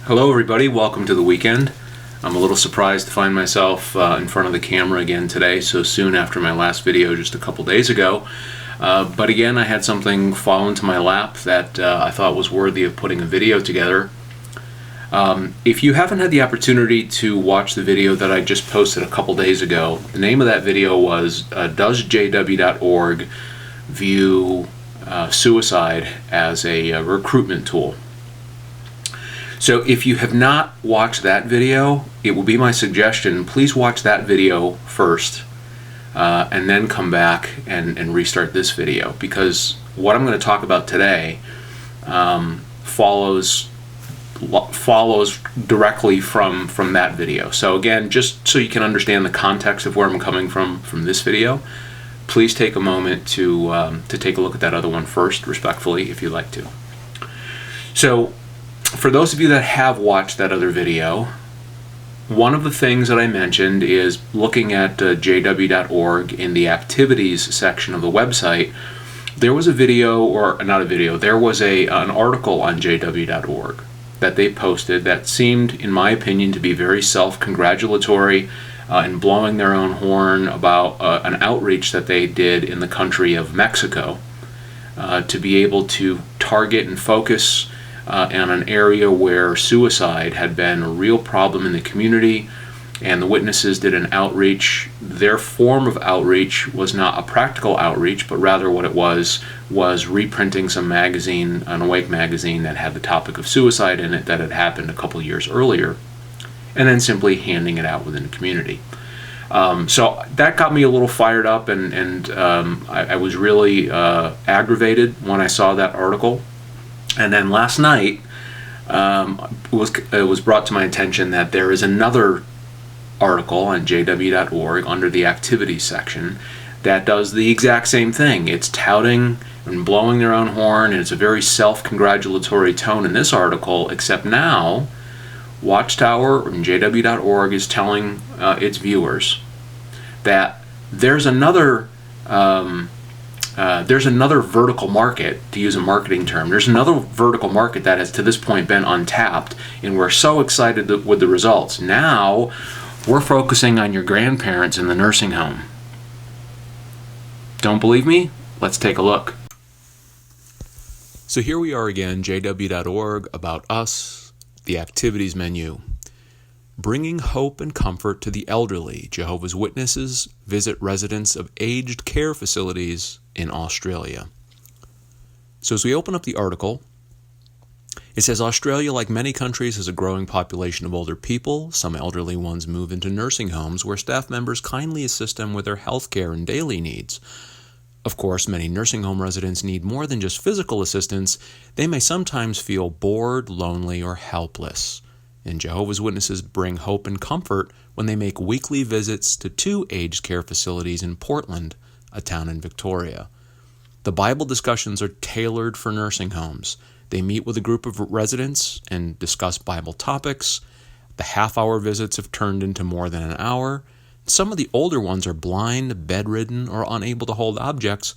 Hello everybody, welcome to the weekend. I'm a little surprised to find myself in front of the camera again today, so soon after my last video just a couple days ago. But again, I had something fall into my lap that I thought was worthy of putting a video together. If you haven't had the opportunity to watch the video that I just posted a couple days ago, the name of that video was Does JW.org View Suicide as a Recruitment Tool? So if you have not watched that video, it will be my suggestion, please watch that video first and then come back and restart this video, because what I'm going to talk about today follows directly from that video. So again, just so you can understand the context of where I'm coming from this video, please take a moment to take a look at that other one first, respectfully, if you'd like to. So for those of you that have watched that other video, one of the things that I mentioned is looking at jw.org in the activities section of the website. There was a video, or not a video, there was an article on jw.org that they posted that seemed, in my opinion, to be very self-congratulatory and blowing their own horn about an outreach that they did in the country of Mexico to be able to target and focus on an area where suicide had been a real problem in the community, and the witnesses did an outreach. Their form of outreach was not a practical outreach, but rather what it was reprinting some magazine, an Awake magazine that had the topic of suicide in it that had happened a couple years earlier, and then simply handing it out within the community. So that got me a little fired up, and I was really aggravated when I saw that article. And then last night, it was brought to my attention that there is another article on jw.org under the activities section that does the exact same thing. It's touting and blowing their own horn, and it's a very self-congratulatory tone in this article, except now Watchtower and jw.org is telling its viewers that there's another vertical market, to use a marketing term. There's another vertical market that has to this point been untapped, and we're so excited with the results. Now we're focusing on your grandparents in the nursing home. Don't believe me? Let's take a look. So here we are again, jw.org, about us, the activities menu. Bringing hope and comfort to the elderly, Jehovah's Witnesses visit residents of aged care facilities in Australia. So as we open up the article, it says Australia, like many countries, has a growing population of older people. Some elderly ones move into nursing homes where staff members kindly assist them with their health care and daily needs. Of course, many nursing home residents need more than just physical assistance. They may sometimes feel bored, lonely, or helpless. And Jehovah's Witnesses bring hope and comfort when they make weekly visits to 2 aged care facilities in Portland, a town in Victoria. The Bible discussions are tailored for nursing homes. They meet with a group of residents and discuss Bible topics. The half-hour visits have turned into more than an hour. Some of the older ones are blind, bedridden, or unable to hold objects.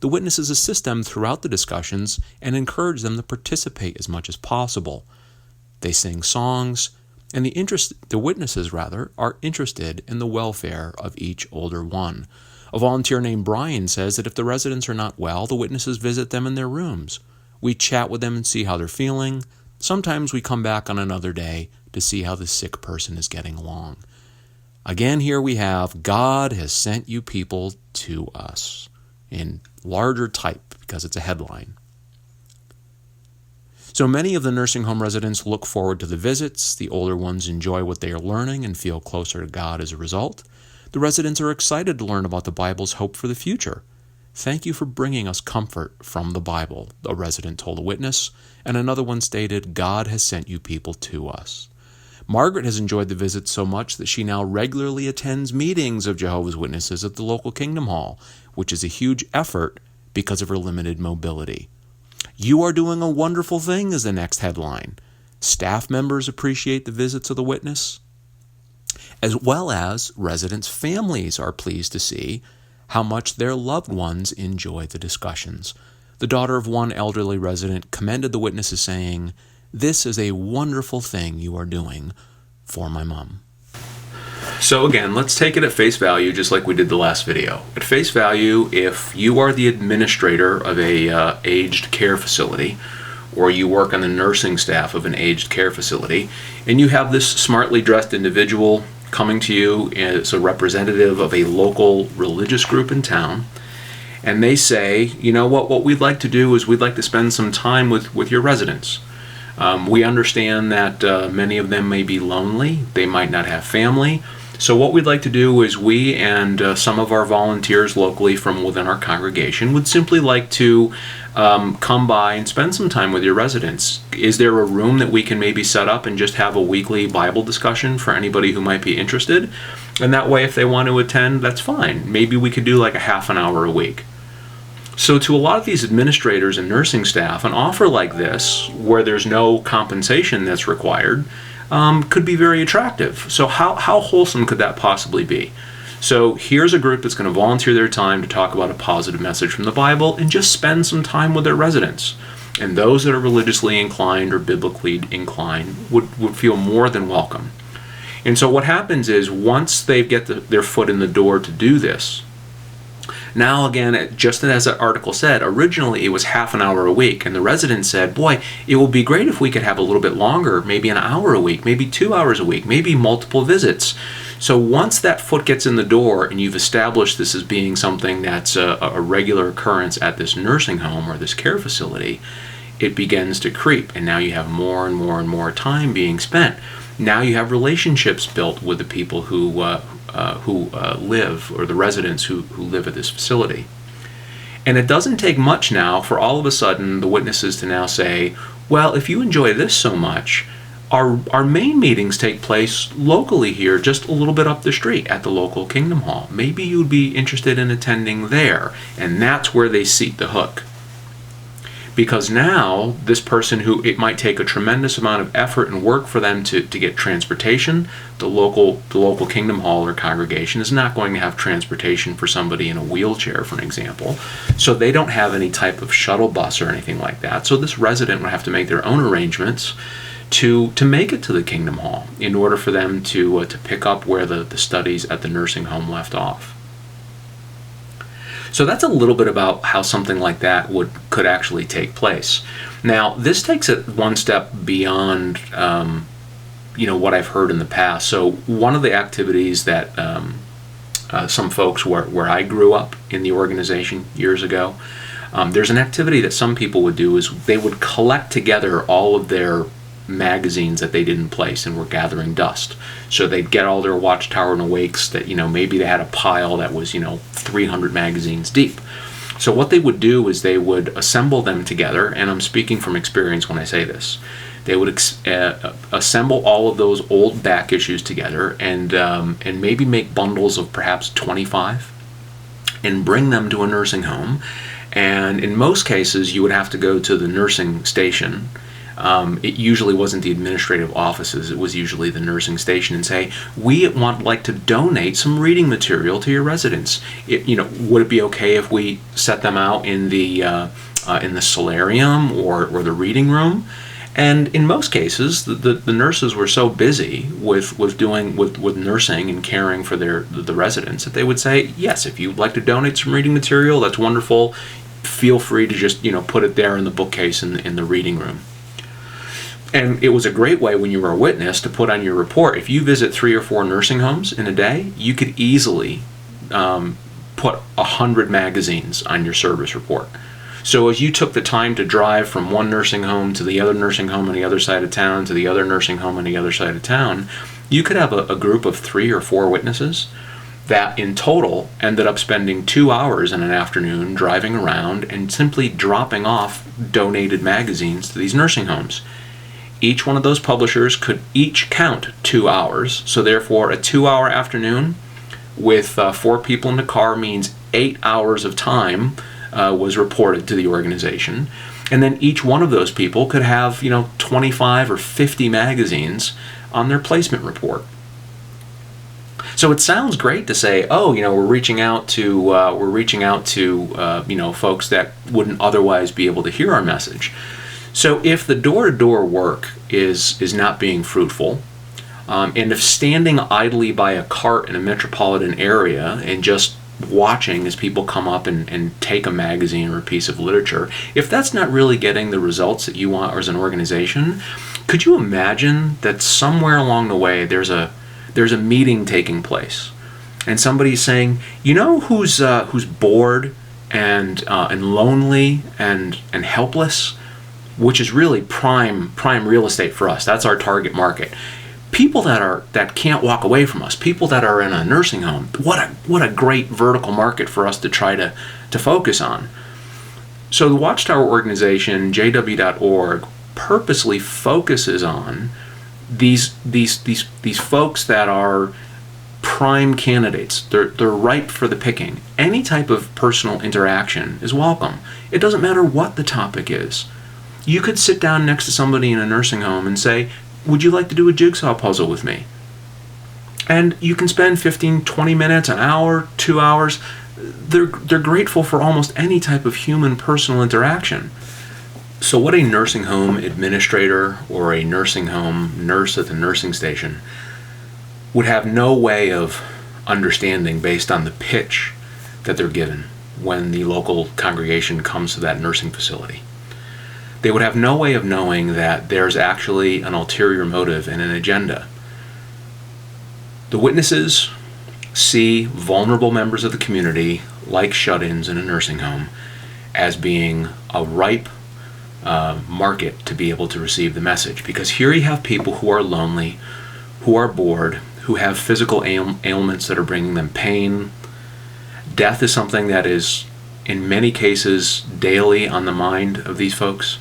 The witnesses assist them throughout the discussions and encourage them to participate as much as possible. They sing songs, and the witnesses are interested in the welfare of each older one. A volunteer named Brian says that if the residents are not well, the witnesses visit them in their rooms. We chat with them and see how they're feeling. Sometimes we come back on another day to see how the sick person is getting along. Again, here we have, God has sent you people to us, in larger type because it's a headline. So many of the nursing home residents look forward to the visits. The older ones enjoy what they are learning and feel closer to God as a result. The residents are excited to learn about the Bible's hope for the future. Thank you for bringing us comfort from the Bible, a resident told a witness, and another one stated, God has sent you people to us. Margaret has enjoyed the visit so much that she now regularly attends meetings of Jehovah's Witnesses at the local Kingdom Hall, which is a huge effort because of her limited mobility. You are doing a wonderful thing is the next headline. Staff members appreciate the visits of the witness, as well as residents' families are pleased to see how much their loved ones enjoy the discussions. The daughter of one elderly resident commended the witnesses, saying, This is a wonderful thing you are doing for my mom. So again, let's take it at face value, just like we did the last video. At face value, if you are the administrator of a aged care facility, or you work on the nursing staff of an aged care facility, and you have this smartly dressed individual coming to you as a representative of a local religious group in town, and they say, you know what we'd like to do is we'd like to spend some time with your residents. We understand that many of them may be lonely, they might not have family. So what we'd like to do is we and some of our volunteers locally from within our congregation would simply like to come by and spend some time with your residents. Is there a room that we can maybe set up and just have a weekly Bible discussion for anybody who might be interested? And that way, if they want to attend, that's fine. Maybe we could do like a half an hour a week. So to a lot of these administrators and nursing staff, an offer like this, where there's no compensation that's required, could be very attractive. So how wholesome could that possibly be? So here's a group that's going to volunteer their time to talk about a positive message from the Bible and just spend some time with their residents. And those that are religiously inclined or biblically inclined would feel more than welcome. And so what happens is once they get their foot in the door to do this, now again, just as that article said, originally it was half an hour a week, and the residents said, boy, it would be great if we could have a little bit longer, maybe an hour a week, maybe 2 hours a week, maybe multiple visits. So once that foot gets in the door and you've established this as being something that's a regular occurrence at this nursing home or this care facility, it begins to creep, and now you have more and more and more time being spent. Now you have relationships built with the people who live, or the residents who live at this facility. And it doesn't take much now for all of a sudden the witnesses to now say, well, if you enjoy this so much, our main meetings take place locally here, just a little bit up the street at the local Kingdom Hall. Maybe you'd be interested in attending there. And that's where they seat the hook. Because now, this person who it might take a tremendous amount of effort and work for them to get transportation, the local Kingdom Hall or congregation is not going to have transportation for somebody in a wheelchair, for an example. So they don't have any type of shuttle bus or anything like that. So this resident would have to make their own arrangements to make it to the Kingdom Hall in order for them to pick up where the studies at the nursing home left off. So that's a little bit about how something like that could actually take place. Now, this takes it one step beyond, what I've heard in the past. So one of the activities that some folks where I grew up in the organization years ago, there's an activity that some people would do is they would collect together all of their magazines that they didn't place and were gathering dust. So they'd get all their Watchtower and Awakes that, maybe they had a pile that was, 300 magazines deep. So what they would do is they would assemble them together, and I'm speaking from experience when I say this. They would assemble all of those old back issues together and maybe make bundles of perhaps 25 and bring them to a nursing home. And in most cases, you would have to go to the nursing station. It usually wasn't the administrative offices, it was usually the nursing station, and say, we would like to donate some reading material to your residents. Would it be okay if we set them out in the solarium or the reading room? And in most cases, the nurses were so busy with nursing and caring for the residents that they would say, yes, if you'd like to donate some reading material, that's wonderful. Feel free to just put it there in the bookcase in the reading room. And it was a great way when you were a witness to put on your report. If you visit 3 or 4 nursing homes in a day, you could easily put 100 magazines on your service report. So as you took the time to drive from one nursing home to the other nursing home on the other side of town to the other nursing home on the other side of town, you could have a group of 3 or 4 witnesses that in total ended up spending 2 hours in an afternoon driving around and simply dropping off donated magazines to these nursing homes. Each one of those publishers could each count 2 hours, so therefore a 2-hour afternoon with 4 people in the car means 8 hours of time was reported to the organization. And then each one of those people could have 25 or 50 magazines on their placement report. So it sounds great to say, we're reaching out to folks that wouldn't otherwise be able to hear our message. So if the door-to-door work is not being fruitful, and if standing idly by a cart in a metropolitan area and just watching as people come up and take a magazine or a piece of literature, if that's not really getting the results that you want as an organization, could you imagine that somewhere along the way there's a meeting taking place, and somebody's saying, you know who's bored and lonely and helpless, which is really prime real estate for us. That's our target market. People that can't walk away from us, people that are in a nursing home. What a great vertical market for us to try to focus on. So the Watchtower organization, jw.org, purposely focuses on these folks that are prime candidates. They're ripe for the picking. Any type of personal interaction is welcome. It doesn't matter what the topic is. You could sit down next to somebody in a nursing home and say, would you like to do a jigsaw puzzle with me? And you can spend 15, 20 minutes, an hour, 2 hours. They're grateful for almost any type of human personal interaction. So what a nursing home administrator or a nursing home nurse at the nursing station would have no way of understanding based on the pitch that they're given when the local congregation comes to that nursing facility. They would have no way of knowing that there's actually an ulterior motive and an agenda. The witnesses see vulnerable members of the community, like shut-ins in a nursing home, as being a ripe market to be able to receive the message. Because here you have people who are lonely, who are bored, who have physical ailments that are bringing them pain. Death is something that is, in many cases, daily on the mind of these folks.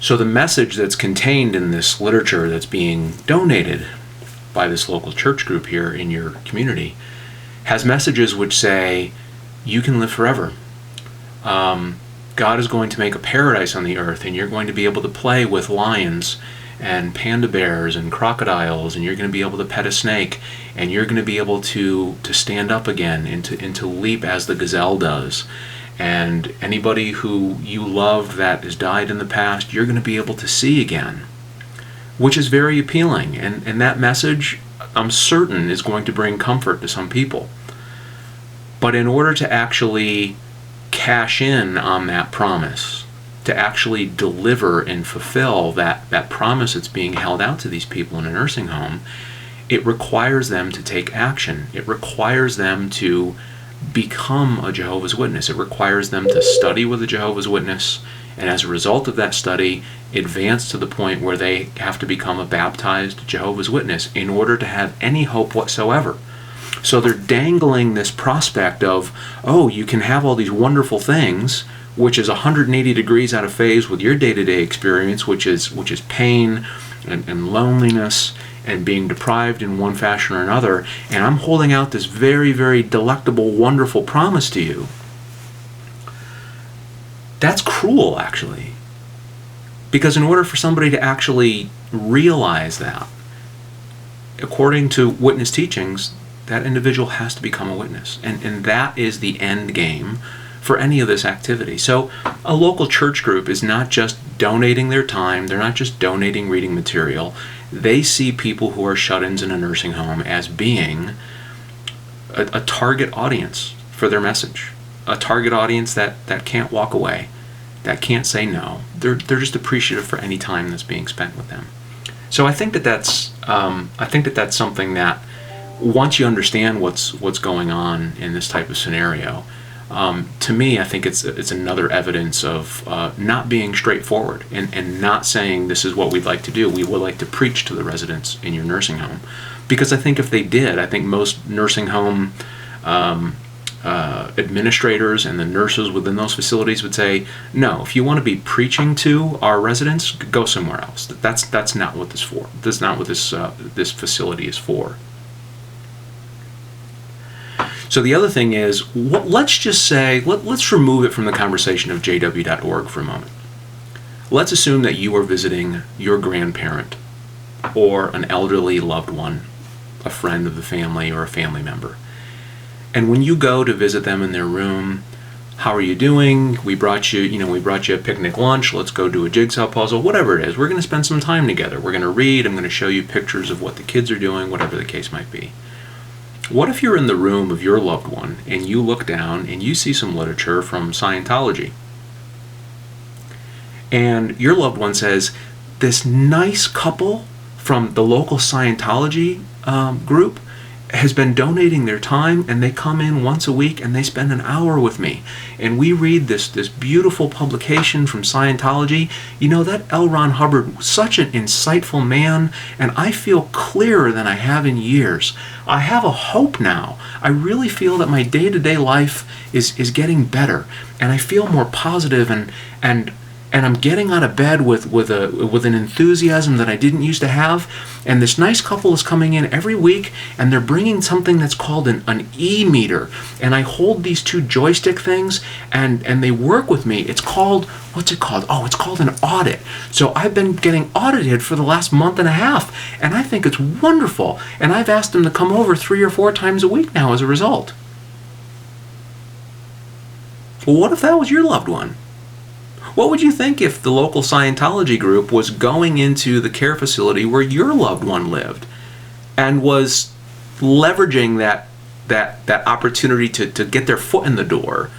So the message that's contained in this literature that's being donated by this local church group here in your community has messages which say, you can live forever. God is going to make a paradise on the earth, and you're going to be able to play with lions and panda bears and crocodiles, and you're going to be able to pet a snake, and you're going to be able to stand up again and to leap as the gazelle does. And anybody who you loved that has died in the past, you're going to be able to see again, which is very appealing. And that message, I'm certain, is going to bring comfort to some people. But in order to actually cash in on that promise, to actually deliver and fulfill that promise that's being held out to these people in a nursing home, it requires them to take action. It requires them to become a Jehovah's Witness. It requires them to study with a Jehovah's Witness, and as a result of that study, advance to the point where they have to become a baptized Jehovah's Witness in order to have any hope whatsoever. So they're dangling this prospect of, oh, you can have all these wonderful things, which is 180 degrees out of phase with your day-to-day experience, which is pain and loneliness and being deprived in one fashion or another, and I'm holding out this very, very delectable, wonderful promise to you. That's cruel, actually. Because in order for somebody to actually realize that, according to witness teachings, that individual has to become a witness. And that is the end game for any of this activity. So a local church group is not just donating their time, they're not just donating reading material. They see people who are shut-ins in a nursing home as being a target audience for their message. A target audience that can't walk away, that can't say no. They're just appreciative for any time that's being spent with them. So I think that's something that once you understand what's going on in this type of scenario, to me, I think it's another evidence of not being straightforward and not saying this is what we'd like to do. We would like to preach to the residents in your nursing home. Because I think if they did, I think most nursing home administrators and the nurses within those facilities would say, no, if you want to be preaching to our residents, go somewhere else. That's not what this for. That's not what this facility is for. So the other thing is, let's just say, let's remove it from the conversation of jw.org for a moment. Let's assume that you are visiting your grandparent or an elderly loved one, a friend of the family or a family member. And when you go to visit them in their room, how are you doing? We brought you a picnic lunch. Let's go do a jigsaw puzzle, whatever it is. We're going to spend some time together. We're going to read. I'm going to show you pictures of what the kids are doing, whatever the case might be. What if you're in the room of your loved one and you look down and you see some literature from Scientology? And your loved one says, this nice couple from the local Scientology group has been donating their time, and they come in once a week and they spend an hour with me, and we read this beautiful publication from Scientology. You know, that L. Ron Hubbard was such an insightful man, and I feel clearer than I have in years. I have a hope now. I really feel that my day-to-day life is getting better, and I feel more positive, and I'm getting out of bed with an enthusiasm that I didn't used to have. And this nice couple is coming in every week, and they're bringing something that's called an e-meter. And I hold these two joystick things, and they work with me. It's called, what's it called? Oh, it's called an audit. So I've been getting audited for the last month and a half, and I think it's wonderful. And I've asked them to come over 3 or 4 times a week now as a result. Well, what if that was your loved one? What would you think if the local Scientology group was going into the care facility where your loved one lived and was leveraging that opportunity to get their foot in the door,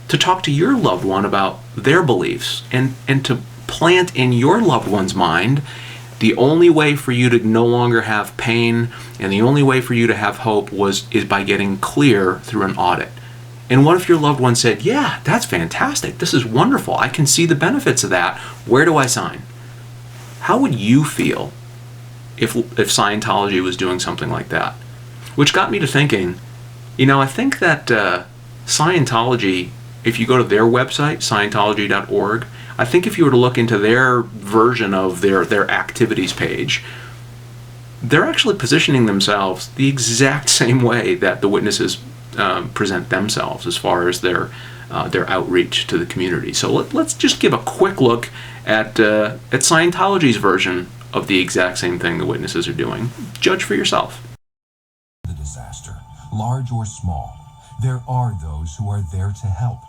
to talk to your loved one about their beliefs, and to plant in your loved one's mind the only way for you to no longer have pain and the only way for you to have hope is by getting clear through an audit? And what if your loved one said, yeah, that's fantastic. This is wonderful. I can see the benefits of that. Where do I sign? How would you feel if Scientology was doing something like that? Which got me to thinking, I think that Scientology, if you go to their website, Scientology.org, I think if you were to look into their version of their activities page, they're actually positioning themselves the exact same way that the witnesses present themselves as far as their outreach to the community. So let's just give a quick look at Scientology's version of the exact same thing the witnesses are doing. Judge for yourself. The disaster, large or small, there are those who are there to help.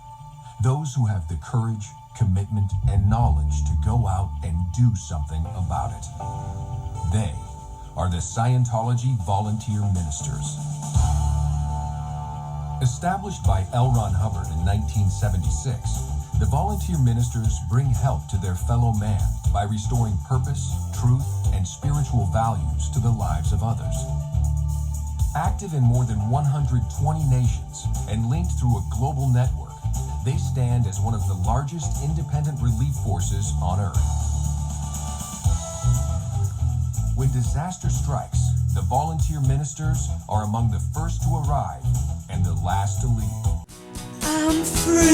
Those who have the courage, commitment, and knowledge to go out and do something about it. They are the Scientology Volunteer Ministers. Established by L. Ron Hubbard in 1976, the volunteer ministers bring help to their fellow man by restoring purpose, truth, and spiritual values to the lives of others. Active in more than 120 nations and linked through a global network, they stand as one of the largest independent relief forces on Earth. When disaster strikes, the volunteer ministers are among the first to arrive and the last to leave. I'm free.